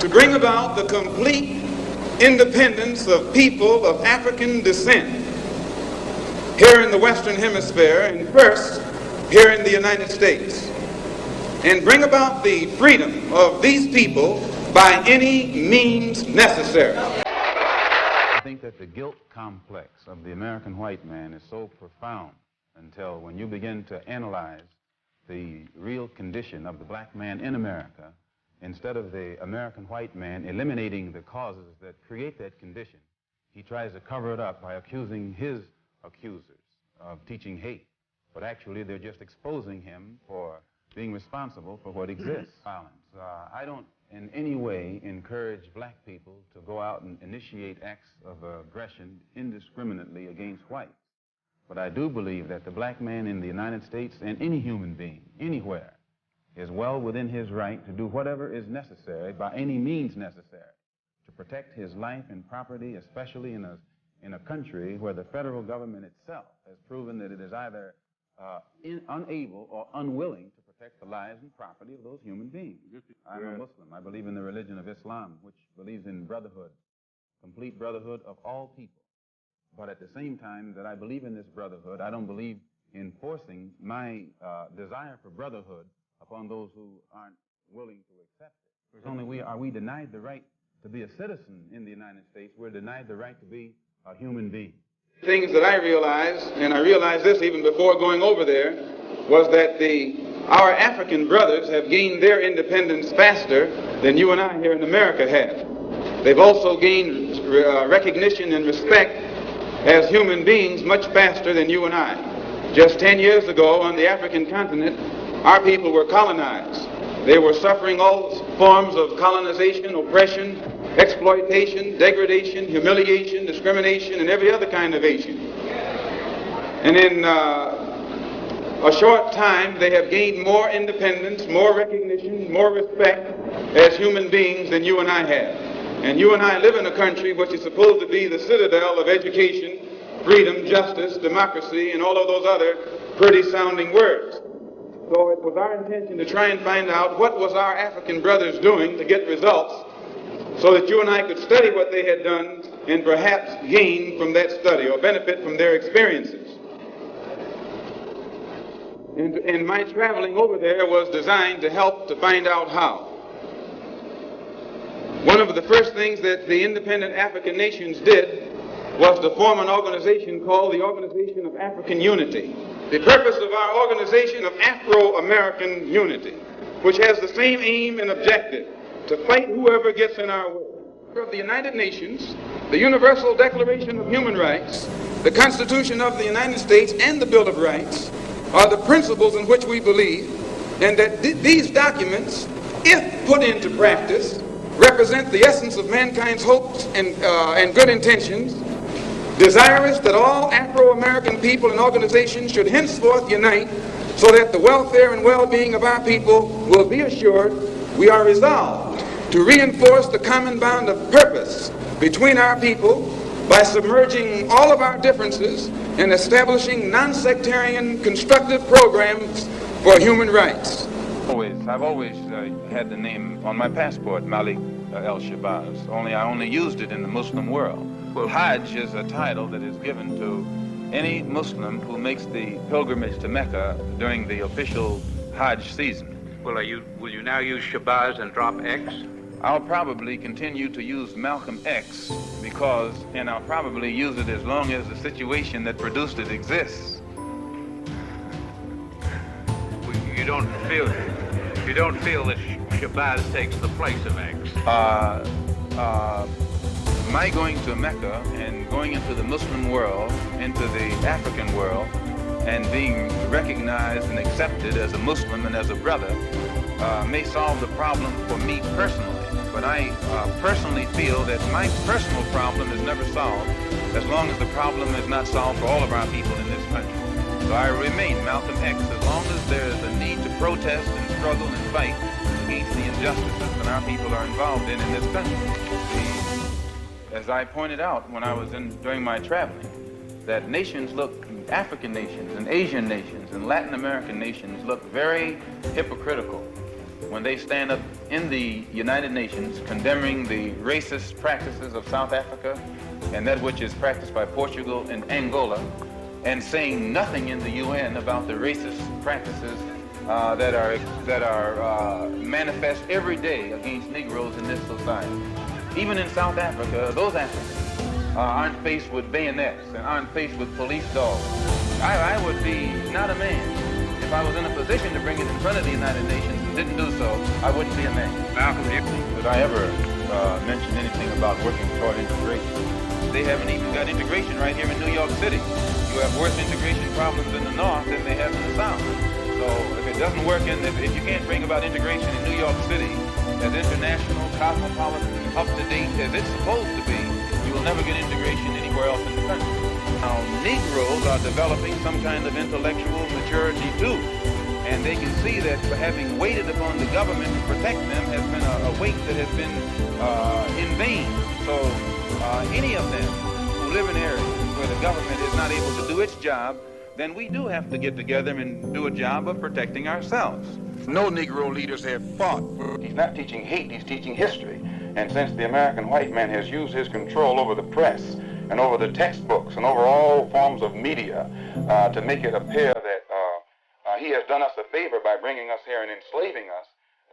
to bring about the complete independence of people of African descent here in the Western Hemisphere, and first here in the United States, and bring about the freedom of these people by any means necessary. I think that the guilt complex of the American white man is so profound until when you begin to analyze the real condition of the black man in America, instead of the American white man eliminating the causes that create that condition, he tries to cover it up by accusing his accusers of teaching hate. But actually, they're just exposing him for being responsible for what exists. Violence. I don't in any way encourage black people to go out and initiate acts of aggression indiscriminately against whites. But I do believe that the black man in the United States and any human being, anywhere, is well within his right to do whatever is necessary, by any means necessary, to protect his life and property, especially in a country where the federal government itself has proven that it is either unable or unwilling to protect the lives and property of those human beings. I'm a Muslim. I believe in the religion of Islam, which believes in brotherhood, complete brotherhood of all people. But at the same time that I believe in this brotherhood, I don't believe in forcing my desire for brotherhood upon those who aren't willing to accept it. Only are we denied the right to be a citizen in the United States. We're denied the right to be a human being. Things that I realized, and I realized this even before going over there, was that our African brothers have gained their independence faster than you and I here in America have. They've also gained recognition and respect as human beings much faster than you and I. Just 10 years ago on the African continent, our people were colonized. They were suffering all forms of colonization, oppression, exploitation, degradation, humiliation, discrimination, and every other kind of Asian. And in a short time, they have gained more independence, more recognition, more respect as human beings than you and I have. And you and I live in a country which is supposed to be the citadel of education, freedom, justice, democracy, and all of those other pretty sounding words. So it was our intention to try and find out what was our African brothers doing to get results, so that you and I could study what they had done and perhaps gain from that study or benefit from their experiences. And my traveling over there was designed to help to find out how. One of the first things that the independent African nations did was to form an organization called the Organization of African Unity. The purpose of our organization of Afro-American Unity, which has the same aim and objective, to fight whoever gets in our way. Of the United Nations, the Universal Declaration of Human Rights, the Constitution of the United States, and the Bill of Rights are the principles in which we believe, and that these documents, if put into practice, represent the essence of mankind's hopes and good intentions, desirous that all Afro-American people and organizations should henceforth unite so that the welfare and well-being of our people will be assured. We are resolved to reinforce the common bond of purpose between our people by submerging all of our differences and establishing non-sectarian constructive programs for human rights. I've always had the name on my passport, Malik El-Shabazz, only I only used it in the Muslim world. Well, Hajj is a title that is given to any Muslim who makes the pilgrimage to Mecca during the official Hajj season. Well, will you now use Shabazz and drop X? I'll probably continue to use Malcolm X and I'll probably use it as long as the situation that produced it exists. You don't feel that Shabazz takes the place of X? My going to Mecca and going into the Muslim world, into the African world, and being recognized and accepted as a Muslim and as a brother may solve the problem for me personally. But I personally feel that my personal problem is never solved as long as the problem is not solved for all of our people in this country. So I remain Malcolm X as long as there is a need to protest and struggle and fight against the injustices that our people are involved in this country. As I pointed out when I was during my traveling, that African nations and Asian nations and Latin American nations look very hypocritical when they stand up in the United Nations condemning the racist practices of South Africa and that which is practiced by Portugal and Angola, and saying nothing in the UN about the racist practices that are manifest every day against Negroes in this society. Even in South Africa, those Africans aren't faced with bayonets and aren't faced with police dogs. I would be not a man. If I was in a position to bring it in front of the United Nations and didn't do so, I wouldn't be a man. Malcolm, Did I ever mention anything about working toward integration? They haven't even got integration right here in New York City. You have worse integration problems in the North than they have in the South. So if it doesn't work, if you can't bring about integration in New York City as international, cosmopolitan, up-to-date as it's supposed to be, you will never get integration anywhere else in the country. Now, Negroes are developing some kind of intellectual maturity too, and they can see that having waited upon the government to protect them has been a weight that has been in vain. So any of them who live in areas where the government is not able to do its job, then we do have to get together and do a job of protecting ourselves. No Negro leaders have fought. He's not teaching hate, he's teaching history. And since the American white man has used his control over the press and over the textbooks and over all forms of media to make it appear that he has done us a favor by bringing us here and enslaving us,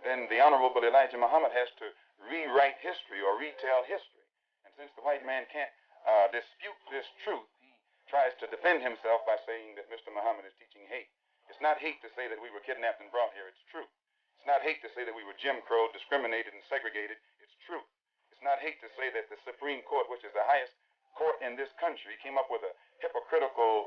then the Honorable Elijah Muhammad has to rewrite history or retell history. And since the white man can't dispute this truth, he tries to defend himself by saying that Mr. Muhammad is teaching hate. It's not hate to say that we were kidnapped and brought here. It's true. It's not hate to say that we were Jim Crow, discriminated and segregated. It's true. It's not hate to say that the Supreme Court, which is the highest court in this country, came up with a hypocritical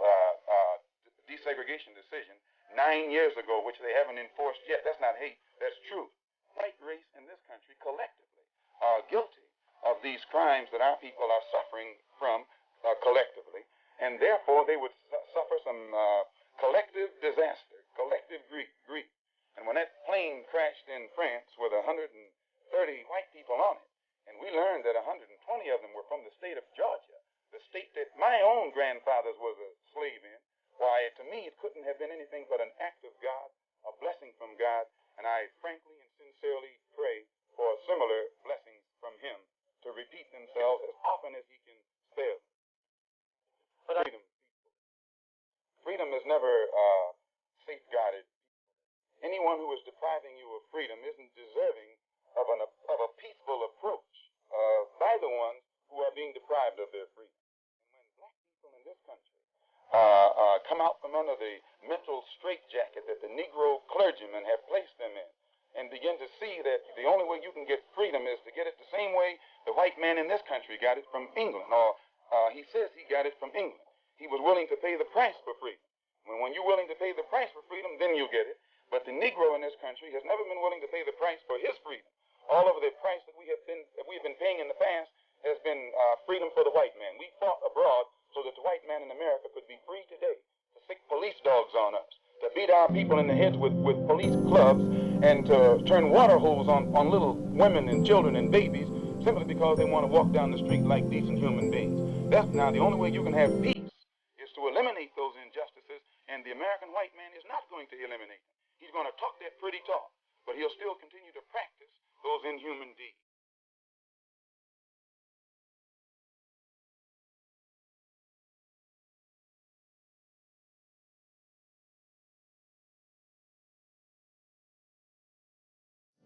desegregation decision 9 years ago, which they haven't enforced yet. That's not hate. That's truth. White race in this country collectively are guilty of these crimes that our people are suffering from collectively, and therefore they would suffer some collective disaster, collective grief. And when that plane crashed in France with 130 white people on it, and we learned that 120 of them were from the state of Georgia, the state that my own grandfather was a slave in, why, to me, it couldn't have been anything but an act of God, a blessing from God, and I frankly and sincerely pray for similar blessings from him to repeat themselves as often as he can spare them. But freedom is never safeguarded. Anyone who is depriving you of freedom isn't deserving of a peaceful approach by the ones who are being deprived of their freedom. And when black people in this country come out from under the mental straitjacket that the Negro clergymen have placed them in, and begin to see that the only way you can get freedom is to get it the same way the white man in this country got it from England, or he says he got it from England. He was willing to pay the price for freedom. When you're willing to pay the price for freedom, then you get it. But the Negro in this country has never been willing to pay the price for his freedom. All of the price that we have been paying in the past has been freedom for the white man. We fought abroad so that the white man in America could be free today to sick police dogs on us, to beat our people in the heads with police clubs, and to turn water hoses on little women and children and babies simply because they want to walk down the street like decent human beings. That's now the only way you can have peace is to eliminate those injustices, and the American white man is not going to eliminate them. He's going to talk that pretty talk, but he'll still continue to practice those inhuman deeds.